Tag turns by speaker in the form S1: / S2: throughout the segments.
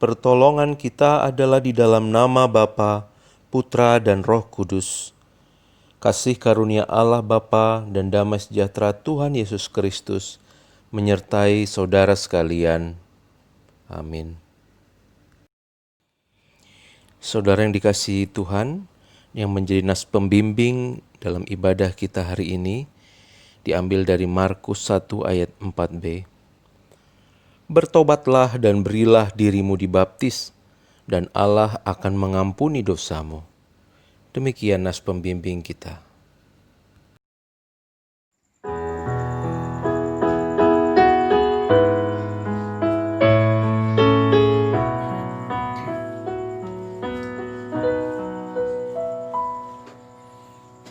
S1: pertolongan kita adalah di dalam nama Bapa, Putra dan Roh Kudus. Kasih karunia Allah Bapa dan damai sejahtera Tuhan Yesus Kristus menyertai saudara sekalian. Amin. Saudara yang dikasihi Tuhan, yang menjadi nas pembimbing dalam ibadah kita hari ini diambil dari Markus 1 ayat 4b. Bertobatlah dan berilah dirimu dibaptis, dan Allah akan mengampuni dosamu. Demikian nas pembimbing kita.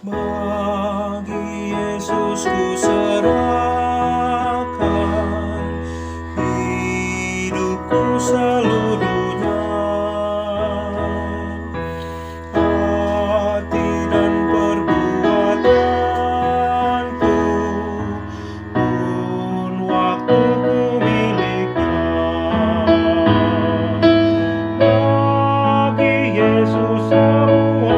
S2: Bagi Yesus ku serahkan hidupku seluruhnya, hati dan perbuatanku pun waktuku miliknya. Bagi Yesus semuanya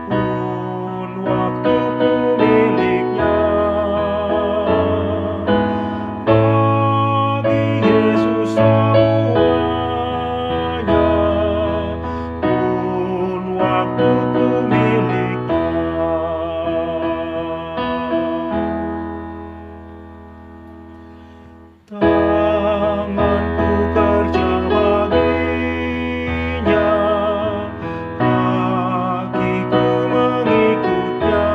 S2: pun waktuku miliknya. Bagi Yesus semuanya pun waktuku miliknya. Tanganku kerja baginya, kakiku mengikutnya,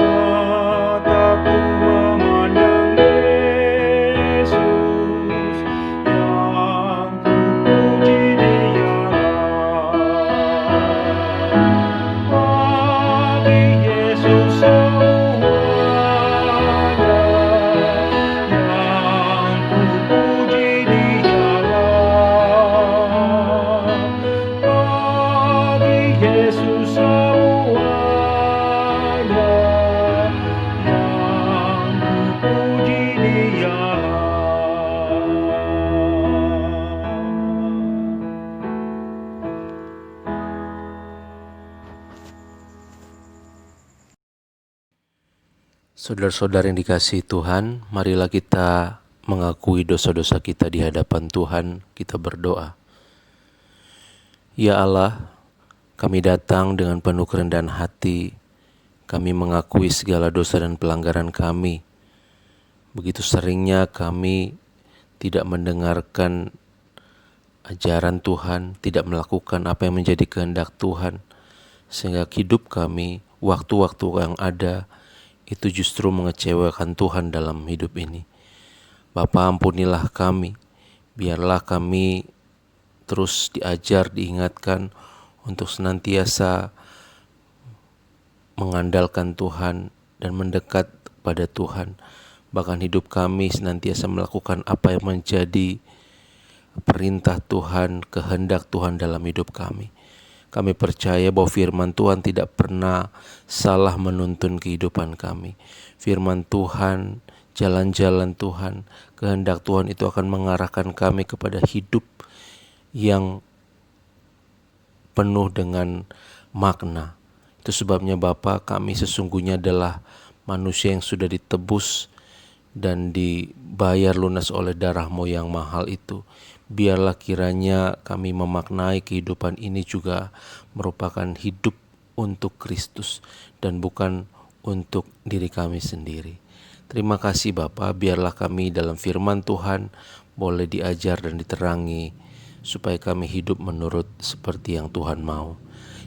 S2: mataku memandang Yesus, yang ku puji Dialah. Bagi Yesus semuanya yang ku puji Dialah. Bagi Yesus semuanya yang ku puji Dialah.
S1: Saudara-saudara yang dikasihi Tuhan, marilah kita mengakui dosa-dosa kita di hadapan Tuhan. Kita berdoa. Ya Allah, kami datang dengan penuh kerendahan hati. Kami mengakui segala dosa dan pelanggaran kami. Begitu seringnya kami tidak mendengarkan ajaran Tuhan, tidak melakukan apa yang menjadi kehendak Tuhan, sehingga hidup kami, waktu-waktu yang ada, itu justru mengecewakan Tuhan dalam hidup ini. Bapa, ampunilah kami, biarlah kami terus diajar, diingatkan untuk senantiasa mengandalkan Tuhan dan mendekat pada Tuhan. Bahkan hidup kami senantiasa melakukan apa yang menjadi perintah Tuhan, kehendak Tuhan dalam hidup kami. Kami percaya bahwa firman Tuhan tidak pernah salah menuntun kehidupan kami. Firman Tuhan, jalan-jalan Tuhan, kehendak Tuhan itu akan mengarahkan kami kepada hidup yang penuh dengan makna. Itu sebabnya Bapa, kami sesungguhnya adalah manusia yang sudah ditebus dan dibayar lunas oleh darah-Mu yang mahal itu. Biarlah kiranya kami memaknai kehidupan ini juga merupakan hidup untuk Kristus dan bukan untuk diri kami sendiri. Terima kasih Bapa, biarlah kami dalam firman Tuhan boleh diajar dan diterangi supaya kami hidup menurut seperti yang Tuhan mau.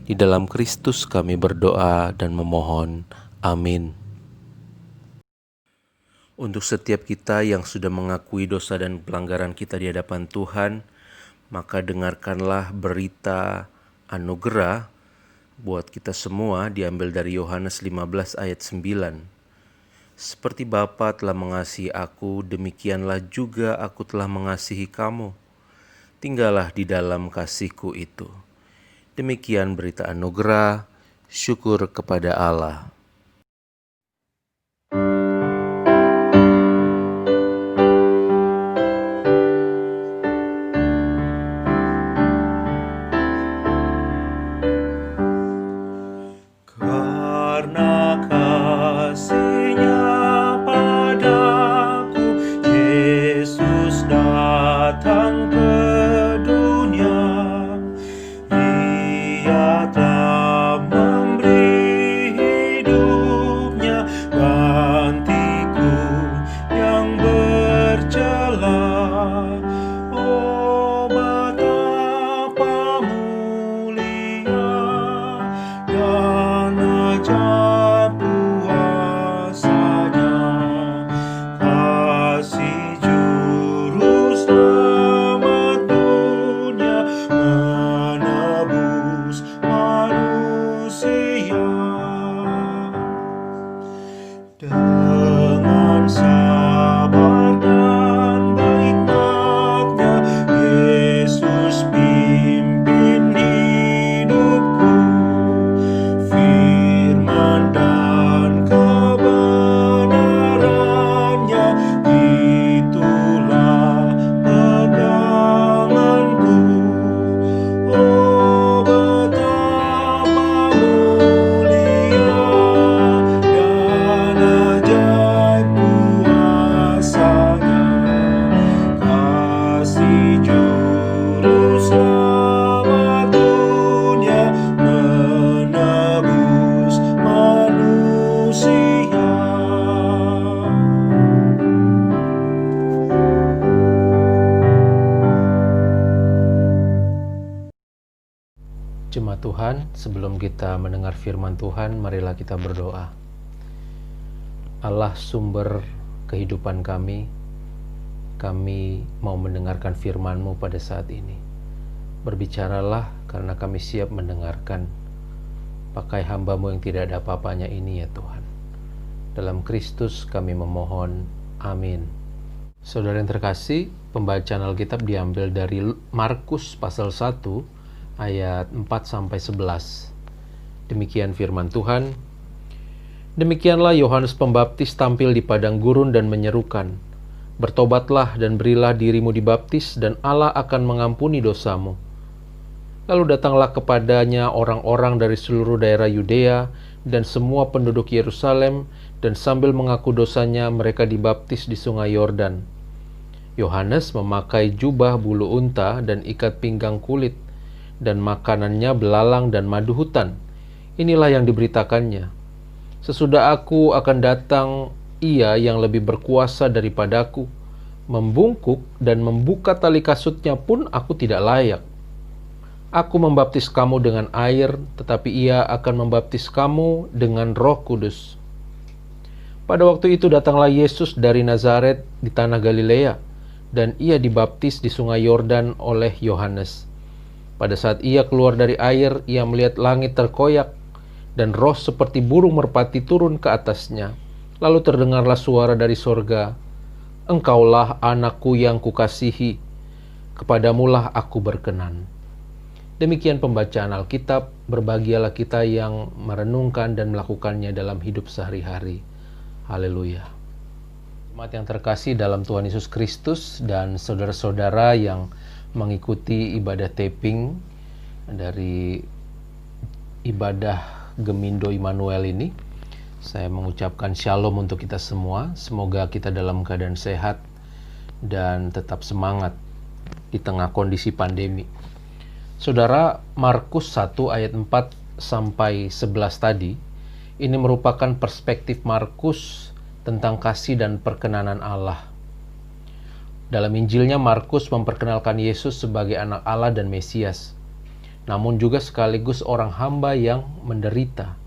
S1: Di dalam Kristus kami berdoa dan memohon. Amin. Untuk setiap kita yang sudah mengakui dosa dan pelanggaran kita di hadapan Tuhan, maka dengarkanlah berita anugerah buat kita semua diambil dari Yohanes 15 ayat 9. Seperti Bapa telah mengasihi aku, demikianlah juga aku telah mengasihi kamu. Tinggallah di dalam kasih-Ku itu. Demikian berita anugerah, syukur kepada Allah. Jemaat Tuhan, sebelum kita mendengar firman Tuhan, marilah kita berdoa. Allah sumber kehidupan kami mau mendengarkan firman-Mu pada saat ini. Berbicaralah karena kami siap mendengarkan. Pakai hamba-Mu yang tidak ada apa-apanya ini ya Tuhan. Dalam Kristus kami memohon. Amin. Saudara yang terkasih, pembacaan Alkitab diambil dari Markus pasal 1 ayat 4-11. Demikian firman Tuhan. Demikianlah Yohanes Pembaptis tampil di padang gurun dan menyerukan, "Bertobatlah dan berilah dirimu dibaptis, dan Allah akan mengampuni dosamu." Lalu datanglah kepadanya orang-orang dari seluruh daerah Yudea dan semua penduduk Yerusalem, dan sambil mengaku dosanya mereka dibaptis di sungai Yordan. Yohanes memakai jubah bulu unta dan ikat pinggang kulit, dan makanannya belalang dan madu hutan. Inilah yang diberitakannya, "Sesudah aku akan datang Ia yang lebih berkuasa daripadaku. Membungkuk dan membuka tali kasutnya pun aku tidak layak. Aku membaptis kamu dengan air, tetapi Ia akan membaptis kamu dengan Roh Kudus." Pada waktu itu datanglah Yesus dari Nazaret di tanah Galilea, dan Ia dibaptis di sungai Yordan oleh Yohanes. Pada saat Ia keluar dari air, Ia melihat langit terkoyak, dan roh seperti burung merpati turun ke atasnya. Lalu terdengarlah suara dari sorga, "Engkaulah anakku yang kukasihi, kepadamulah aku berkenan." Demikian pembacaan Alkitab. Berbahagialah kita yang merenungkan dan melakukannya dalam hidup sehari-hari. Haleluya. Jemaat yang terkasih dalam Tuhan Yesus Kristus dan saudara-saudara yang mengikuti ibadah taping dari ibadah Gemindo Immanuel ini, saya mengucapkan shalom untuk kita semua. Semoga kita dalam keadaan sehat dan tetap semangat di tengah kondisi pandemi. Saudara, Markus 1 ayat 4-11 tadi, ini merupakan perspektif Markus tentang kasih dan perkenanan Allah. Dalam Injilnya, Markus memperkenalkan Yesus sebagai anak Allah dan Mesias, namun juga sekaligus orang hamba yang menderita.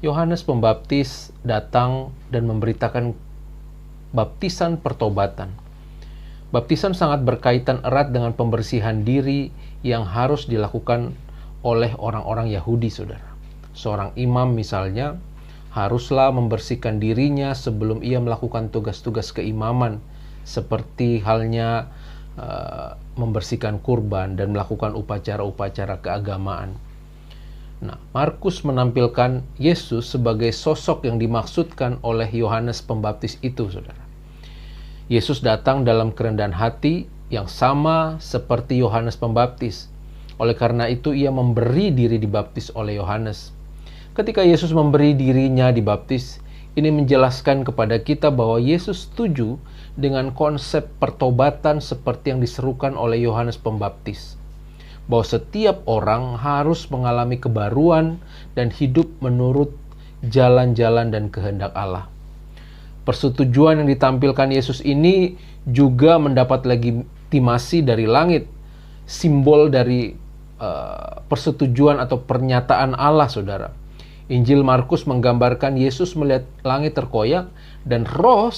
S1: Yohanes Pembaptis datang dan memberitakan baptisan pertobatan. Baptisan sangat berkaitan erat dengan pembersihan diri yang harus dilakukan oleh orang-orang Yahudi, saudara. Seorang imam misalnya haruslah membersihkan dirinya sebelum ia melakukan tugas-tugas keimaman, seperti halnya membersihkan kurban dan melakukan upacara-upacara keagamaan. Nah, Markus menampilkan Yesus sebagai sosok yang dimaksudkan oleh Yohanes Pembaptis itu, saudara. Yesus datang dalam kerendahan hati yang sama seperti Yohanes Pembaptis. Oleh karena itu, ia memberi diri dibaptis oleh Yohanes. Ketika Yesus memberi dirinya dibaptis, ini menjelaskan kepada kita bahwa Yesus setuju dengan konsep pertobatan seperti yang diserukan oleh Yohanes Pembaptis. Bahwa setiap orang harus mengalami kebaruan dan hidup menurut jalan-jalan dan kehendak Allah. Persetujuan yang ditampilkan Yesus ini juga mendapat legitimasi dari langit, simbol dari persetujuan atau pernyataan Allah, saudara. Injil Markus menggambarkan Yesus melihat langit terkoyak dan Roh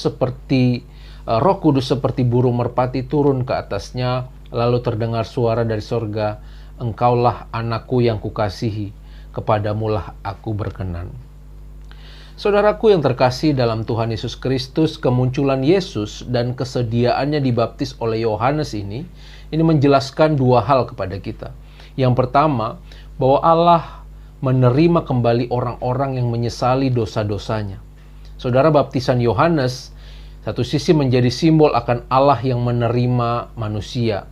S1: Kudus seperti burung merpati turun ke atasnya, lalu terdengar suara dari sorga, "Engkaulah anakku yang kukasihi, kepadamulah aku berkenan." Saudaraku yang terkasih dalam Tuhan Yesus Kristus, kemunculan Yesus dan kesediaannya dibaptis oleh Yohanes ini menjelaskan dua hal kepada kita. Yang pertama, bahwa Allah menerima kembali orang-orang yang menyesali dosa-dosanya. Saudara, baptisan Yohanes satu sisi menjadi simbol akan Allah yang menerima manusia.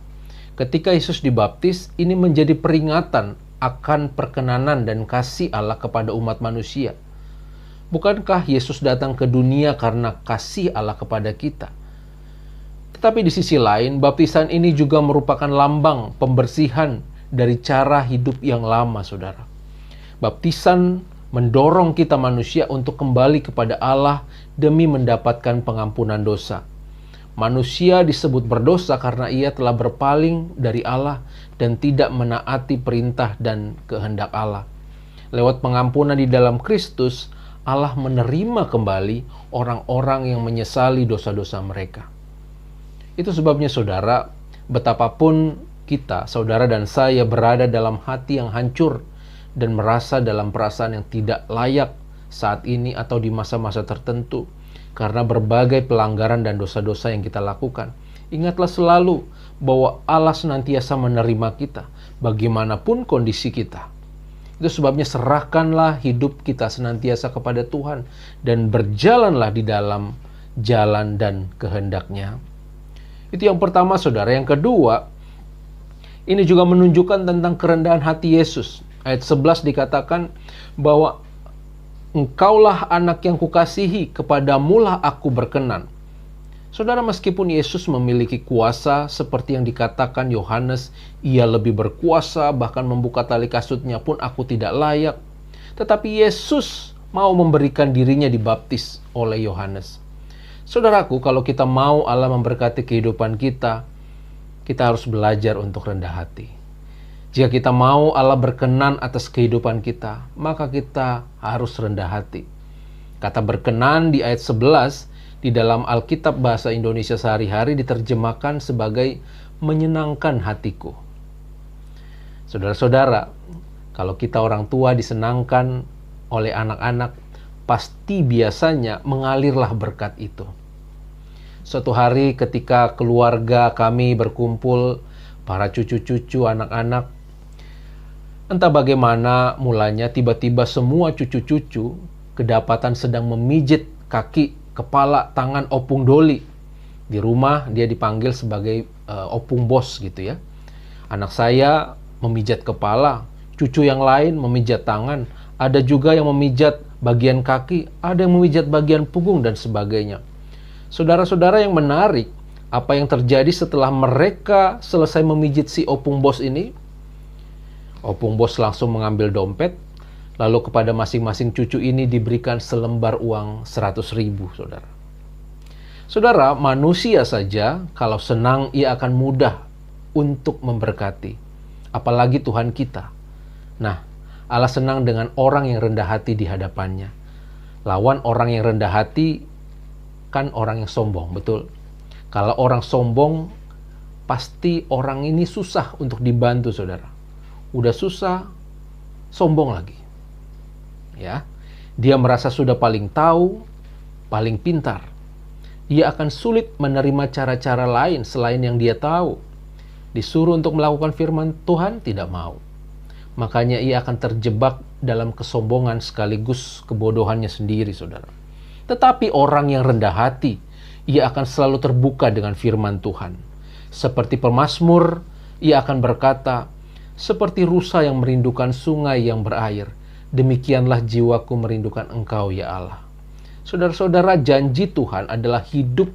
S1: Ketika Yesus dibaptis, ini menjadi peringatan akan perkenanan dan kasih Allah kepada umat manusia. Bukankah Yesus datang ke dunia karena kasih Allah kepada kita? Tetapi di sisi lain, baptisan ini juga merupakan lambang pembersihan dari cara hidup yang lama, saudara. Baptisan mendorong kita manusia untuk kembali kepada Allah demi mendapatkan pengampunan dosa. Manusia disebut berdosa karena ia telah berpaling dari Allah dan tidak menaati perintah dan kehendak Allah. Lewat pengampunan di dalam Kristus, Allah menerima kembali orang-orang yang menyesali dosa-dosa mereka. Itu sebabnya saudara, betapapun kita, saudara dan saya berada dalam hati yang hancur dan merasa dalam perasaan yang tidak layak saat ini atau di masa-masa tertentu, karena berbagai pelanggaran dan dosa-dosa yang kita lakukan. Ingatlah selalu bahwa Allah senantiasa menerima kita, bagaimanapun kondisi kita. Itu sebabnya serahkanlah hidup kita senantiasa kepada Tuhan dan berjalanlah di dalam jalan dan kehendak-Nya. Itu yang pertama, saudara. Yang kedua, ini juga menunjukkan tentang kerendahan hati Yesus. Ayat 11 dikatakan bahwa Engkaulah anak yang kukasihi, kepadamulah aku berkenan. Saudara, meskipun Yesus memiliki kuasa seperti yang dikatakan Yohanes, ia lebih berkuasa, bahkan membuka tali kasutnya pun aku tidak layak. Tetapi Yesus mau memberikan dirinya dibaptis oleh Yohanes. Saudaraku, kalau kita mau Allah memberkati kehidupan kita, kita harus belajar untuk rendah hati. Jika kita mau Allah berkenan atas kehidupan kita, maka kita harus rendah hati. Kata berkenan di ayat 11 di dalam Alkitab bahasa Indonesia sehari-hari diterjemahkan sebagai menyenangkan hatiku. Saudara-saudara, kalau kita orang tua disenangkan oleh anak-anak, pasti biasanya mengalirlah berkat itu. Suatu hari ketika keluarga kami berkumpul, para cucu-cucu anak-anak, entah bagaimana mulanya tiba-tiba semua cucu-cucu kedapatan sedang memijit kaki, kepala, tangan Opung Doli. Di rumah dia dipanggil sebagai Opung Bos gitu ya. Anak saya memijat kepala, cucu yang lain memijat tangan, ada juga yang memijat bagian kaki, ada yang memijat bagian punggung dan sebagainya. Saudara-saudara, yang menarik, apa yang terjadi setelah mereka selesai memijit si Opung Bos ini? Opung Bos langsung mengambil dompet, lalu kepada masing-masing cucu ini diberikan selembar uang 100.000, saudara. Saudara, manusia saja kalau senang ia akan mudah untuk memberkati, apalagi Tuhan kita. Nah, Allah senang dengan orang yang rendah hati di hadapannya. Lawan orang yang rendah hati kan orang yang sombong, betul? Kalau orang sombong, pasti orang ini susah untuk dibantu, saudara. Udah susah, sombong lagi. Ya, dia merasa sudah paling tahu, paling pintar. Ia akan sulit menerima cara-cara lain selain yang dia tahu. Disuruh untuk melakukan firman Tuhan, tidak mau. Makanya ia akan terjebak dalam kesombongan sekaligus kebodohannya sendiri, saudara. Tetapi orang yang rendah hati, ia akan selalu terbuka dengan firman Tuhan. Seperti pemazmur, ia akan berkata, seperti rusa yang merindukan sungai yang berair, demikianlah jiwaku merindukan Engkau, ya Allah. Saudara-saudara, janji Tuhan adalah hidup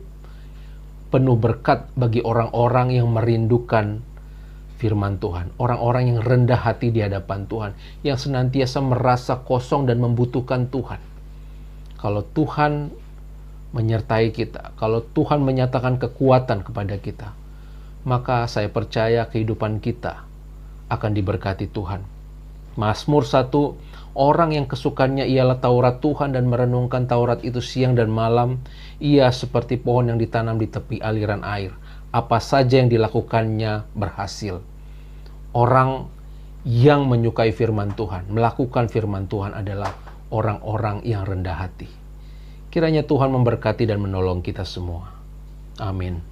S1: penuh berkat bagi orang-orang yang merindukan firman Tuhan. Orang-orang yang rendah hati di hadapan Tuhan, yang senantiasa merasa kosong dan membutuhkan Tuhan. Kalau Tuhan menyertai kita, kalau Tuhan menyatakan kekuatan kepada kita, maka saya percaya kehidupan kita akan diberkati Tuhan. Mazmur 1, orang yang kesukaannya ialah Taurat Tuhan dan merenungkan Taurat itu siang dan malam, ia seperti pohon yang ditanam di tepi aliran air. Apa saja yang dilakukannya berhasil. Orang yang menyukai firman Tuhan, melakukan firman Tuhan adalah orang-orang yang rendah hati. Kiranya Tuhan memberkati dan menolong kita semua. Amin.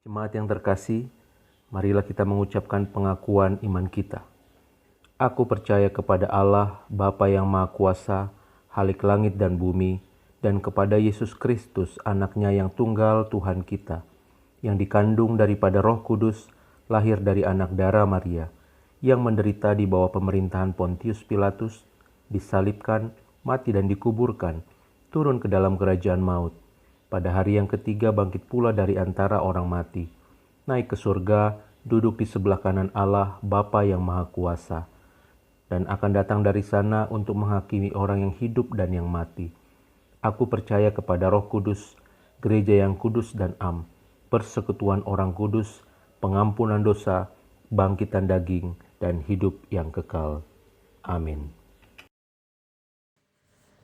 S1: Jemaat yang terkasih, marilah kita mengucapkan pengakuan iman kita. Aku percaya kepada Allah, Bapa yang Maha Kuasa, Halik langit dan bumi, dan kepada Yesus Kristus, Anaknya yang tunggal Tuhan kita, yang dikandung daripada Roh Kudus, lahir dari anak darah Maria, yang menderita di bawah pemerintahan Pontius Pilatus, disalibkan, mati dan dikuburkan, turun ke dalam kerajaan maut, Pada hari yang ketiga bangkit pula dari antara orang mati, naik ke surga, duduk di sebelah kanan Allah Bapa yang Maha Kuasa, dan akan datang dari sana untuk menghakimi orang yang hidup dan yang mati. Aku percaya kepada Roh Kudus, gereja yang kudus dan am, persekutuan orang kudus, pengampunan dosa, bangkitan daging, dan hidup yang kekal. Amin.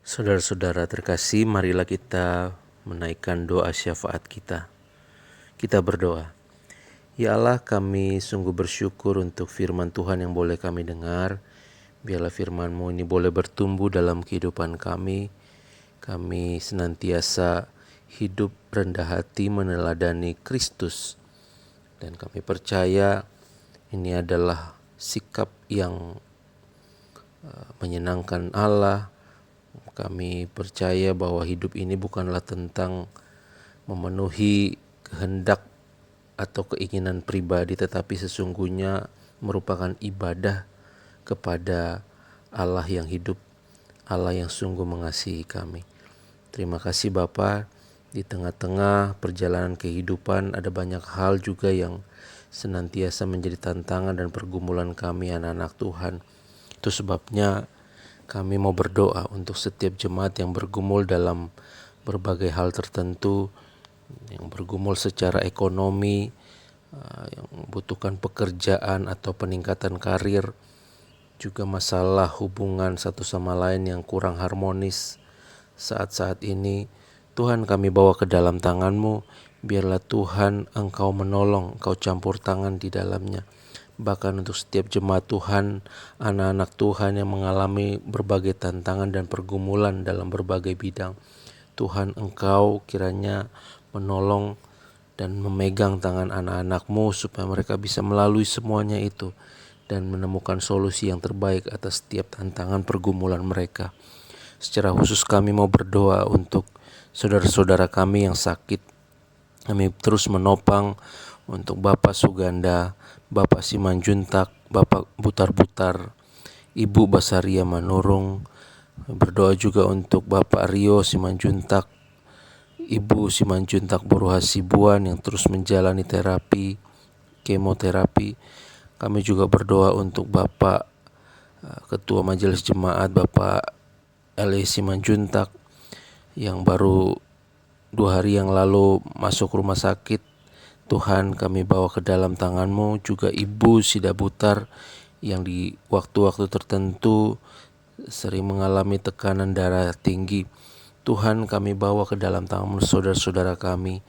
S1: Saudara-saudara terkasih, marilah kita menaikkan doa syafaat kita. Kita berdoa. Ya Allah, kami sungguh bersyukur untuk firman Tuhan yang boleh kami dengar. Biarlah firman-Mu ini boleh bertumbuh dalam kehidupan kami. Kami senantiasa hidup rendah hati meneladani Kristus. Dan kami percaya ini adalah sikap yang menyenangkan Allah. Kami percaya bahwa hidup ini bukanlah tentang memenuhi kehendak atau keinginan pribadi, tetapi sesungguhnya merupakan ibadah kepada Allah yang hidup, Allah yang sungguh mengasihi kami. Terima kasih Bapa, di tengah-tengah perjalanan kehidupan ada banyak hal juga yang senantiasa menjadi tantangan dan pergumulan kami anak-anak Tuhan. Itu sebabnya kami mau berdoa untuk setiap jemaat yang bergumul dalam berbagai hal tertentu, yang bergumul secara ekonomi, yang membutuhkan pekerjaan atau peningkatan karir, juga masalah hubungan satu sama lain yang kurang harmonis saat-saat ini. Tuhan, kami bawa ke dalam tangan-Mu. Biarlah Tuhan Engkau menolong, Engkau campur tangan di dalamnya. Bahkan untuk setiap jemaat Tuhan, anak-anak Tuhan yang mengalami berbagai tantangan dan pergumulan dalam berbagai bidang, Tuhan Engkau kiranya menolong dan memegang tangan anak-anak-Mu supaya mereka bisa melalui semuanya itu dan menemukan solusi yang terbaik atas setiap tantangan pergumulan mereka. Secara khusus kami mau berdoa untuk saudara-saudara kami yang sakit. Kami terus menopang untuk Bapak Suganda, Bapak Simanjuntak, Bapak Butar-Butar, Ibu Basaria Manurung. Berdoa juga untuk Bapak Rio Simanjuntak, Ibu Simanjuntak Boru Hasibuan yang terus menjalani terapi, kemoterapi. Kami juga berdoa untuk Bapak Ketua Majelis Jemaat, Bapak L.E. Simanjuntak yang baru 2 hari yang lalu masuk rumah sakit. Tuhan, kami bawa ke dalam tangan-Mu. Juga Ibu Sidabutar yang di waktu-waktu tertentu sering mengalami tekanan darah tinggi. Tuhan, kami bawa ke dalam tangan-Mu saudara-saudara kami.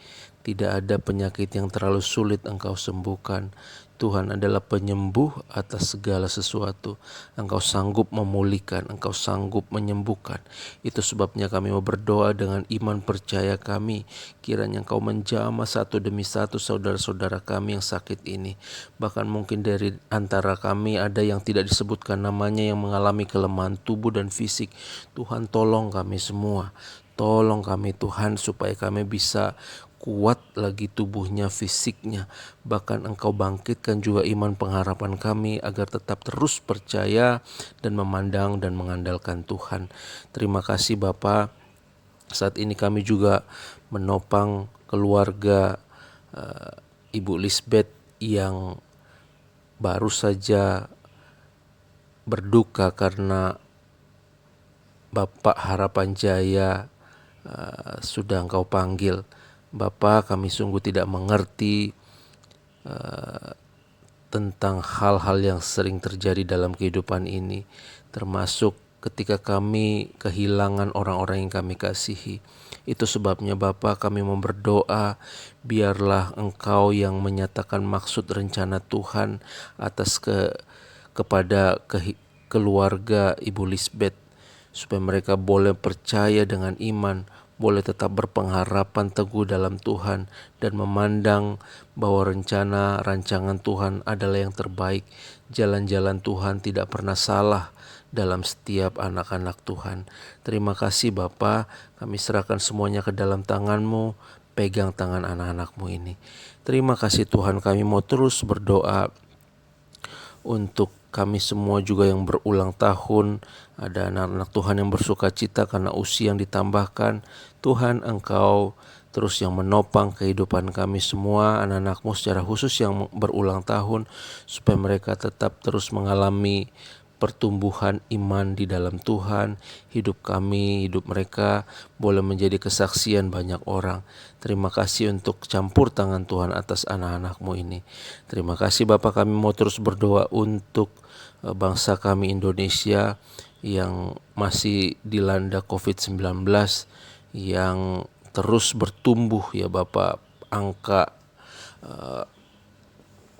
S1: Tidak ada penyakit yang terlalu sulit Engkau sembuhkan. Tuhan adalah penyembuh atas segala sesuatu. Engkau sanggup memulihkan, Engkau sanggup menyembuhkan. Itu sebabnya kami mau berdoa dengan iman percaya kami. Kiranya Engkau menjamah satu demi satu saudara-saudara kami yang sakit ini. Bahkan mungkin dari antara kami ada yang tidak disebutkan namanya yang mengalami kelemahan tubuh dan fisik. Tuhan, tolong kami semua. Tolong kami Tuhan supaya kami bisa kuat lagi tubuhnya, fisiknya. Bahkan Engkau bangkitkan juga iman pengharapan kami agar tetap terus percaya dan memandang dan mengandalkan Tuhan. Terima kasih Bapa. Saat ini kami juga menopang keluarga Ibu Lisbeth yang baru saja berduka karena Bapak Harapan Jaya sudah Engkau panggil. Bapa, kami sungguh tidak mengerti tentang hal-hal yang sering terjadi dalam kehidupan ini, termasuk ketika kami kehilangan orang-orang yang kami kasihi. Itu sebabnya Bapa, kami mau berdoa, biarlah Engkau yang menyatakan maksud rencana Tuhan atas kepada keluarga Ibu Lisbeth, supaya mereka boleh percaya dengan iman, boleh tetap berpengharapan teguh dalam Tuhan dan memandang bahwa rencana rancangan Tuhan adalah yang terbaik. Jalan-jalan Tuhan tidak pernah salah dalam setiap anak-anak Tuhan. Terima kasih Bapa, kami serahkan semuanya ke dalam tangan-Mu. Pegang tangan anak-anak-Mu ini. Terima kasih Tuhan, kami mau terus berdoa untuk kami semua juga yang berulang tahun. Ada anak-anak Tuhan yang bersuka cita karena usia yang ditambahkan. Tuhan, Engkau terus yang menopang kehidupan kami semua, anak-anak-Mu secara khusus yang berulang tahun, supaya mereka tetap terus mengalami pertumbuhan iman di dalam Tuhan. Hidup kami, hidup mereka boleh menjadi kesaksian banyak orang. Terima kasih untuk campur tangan Tuhan atas anak-anak-Mu ini. Terima kasih Bapa, kami mau terus berdoa untuk bangsa kami Indonesia yang masih dilanda COVID-19, yang terus bertumbuh ya Bapak. Angka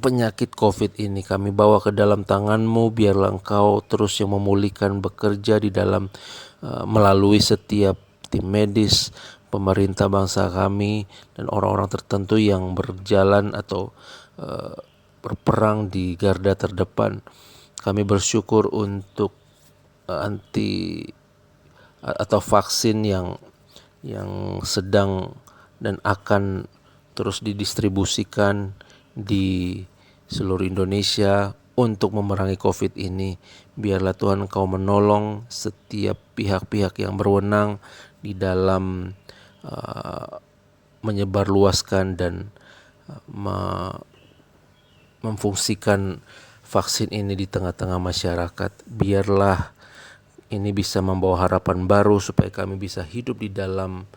S1: penyakit COVID ini kami bawa ke dalam tangan-Mu, biarlah Engkau terus yang memulihkan, bekerja di dalam melalui setiap tim medis, pemerintah bangsa kami, dan orang-orang tertentu yang berjalan atau berperang di garda terdepan. Kami bersyukur untuk anti atau vaksin yang sedang dan akan terus didistribusikan di seluruh Indonesia untuk memerangi COVID ini. Biarlah Tuhan Engkau menolong setiap pihak-pihak yang berwenang di dalam menyebarluaskan dan memfungsikan vaksin ini di tengah-tengah masyarakat. Biarlah ini bisa membawa harapan baru supaya kami bisa hidup di dalam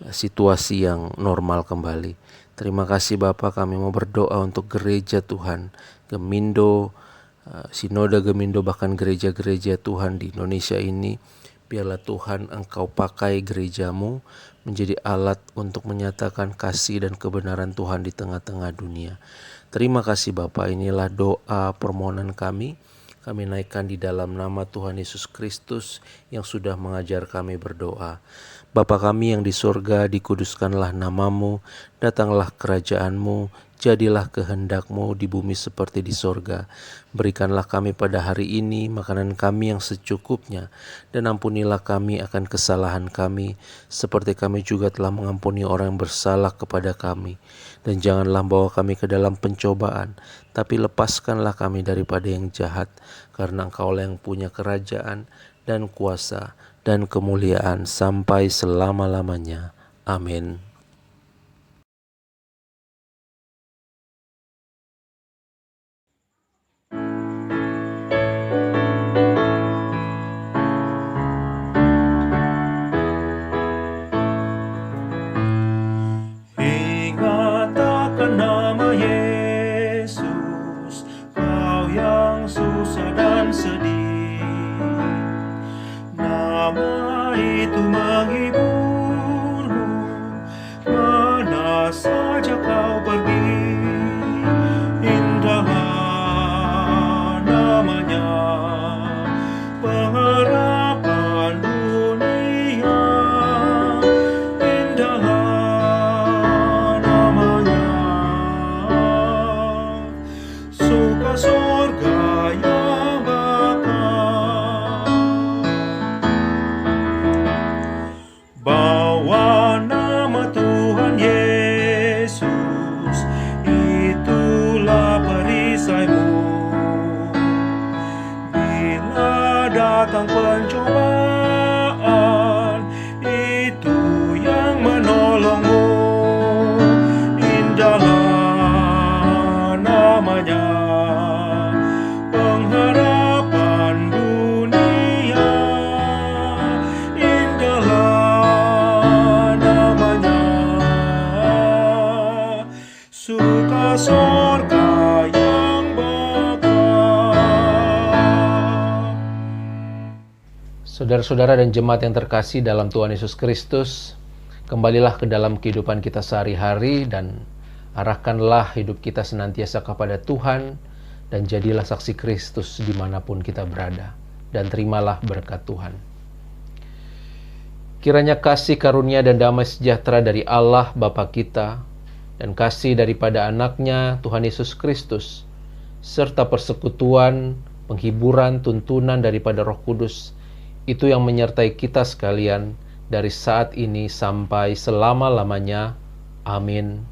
S1: situasi yang normal kembali. Terima kasih Bapak, kami mau berdoa untuk gereja Tuhan, Gemindo, Sinode Gemindo, bahkan gereja-gereja Tuhan di Indonesia ini. Biarlah Tuhan Engkau pakai gereja-Mu menjadi alat untuk menyatakan kasih dan kebenaran Tuhan di tengah-tengah dunia. Terima kasih Bapak, inilah doa permohonan kami. Kami naikkan di dalam nama Tuhan Yesus Kristus yang sudah mengajar kami berdoa. Bapa kami yang di sorga, dikuduskanlah nama-Mu, datanglah kerajaan-Mu, jadilah kehendak-Mu di bumi seperti di sorga. Berikanlah kami pada hari ini makanan kami yang secukupnya, dan ampunilah kami akan kesalahan kami, seperti kami juga telah mengampuni orang yang bersalah kepada kami. Dan janganlah bawa kami ke dalam pencobaan, tapi lepaskanlah kami daripada yang jahat, karena Engkau yang punya kerajaan dan kuasa dan kemuliaan sampai selama-lamanya. Amin.
S2: Ingat akan nama Yesus, kau yang susah dan sedih. Nama itu menghiburmu, mana saja kau pergi. Indahlah namanya, pengharapan dunia. Indahlah namanya, suka surga yang bakal. Bawa nama Tuhan Yesus, itulah perisaimu. Bila datang pencobaan, itu yang menolongmu. Indahlah namanya, pengharapan dunia. Indahlah namanya, suka surga yang bakal.
S1: Saudara-saudara dan jemaat yang terkasih dalam Tuhan Yesus Kristus, kembalilah ke dalam kehidupan kita sehari-hari dan arahkanlah hidup kita senantiasa kepada Tuhan, dan jadilah saksi Kristus dimanapun kita berada, dan terimalah berkat Tuhan. Kiranya kasih karunia dan damai sejahtera dari Allah Bapa kita, dan kasih daripada anaknya Tuhan Yesus Kristus, serta persekutuan, penghiburan, tuntunan daripada Roh Kudus, itu yang menyertai kita sekalian dari saat ini sampai selama-lamanya. Amin.